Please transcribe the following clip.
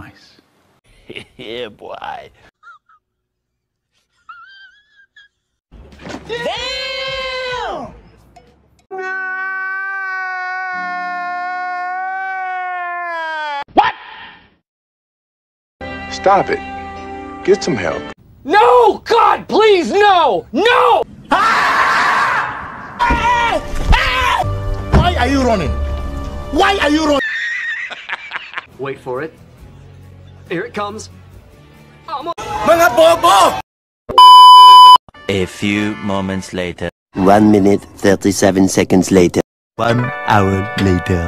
nice. Yeah, boy. Damn! What? Stop it. Get some help. No! God, please, no! No! Why are you running? Why are you running? Wait for it. Here it comes. Mga bobo! A few moments later. 1 minute, 37 seconds later. 1 hour later.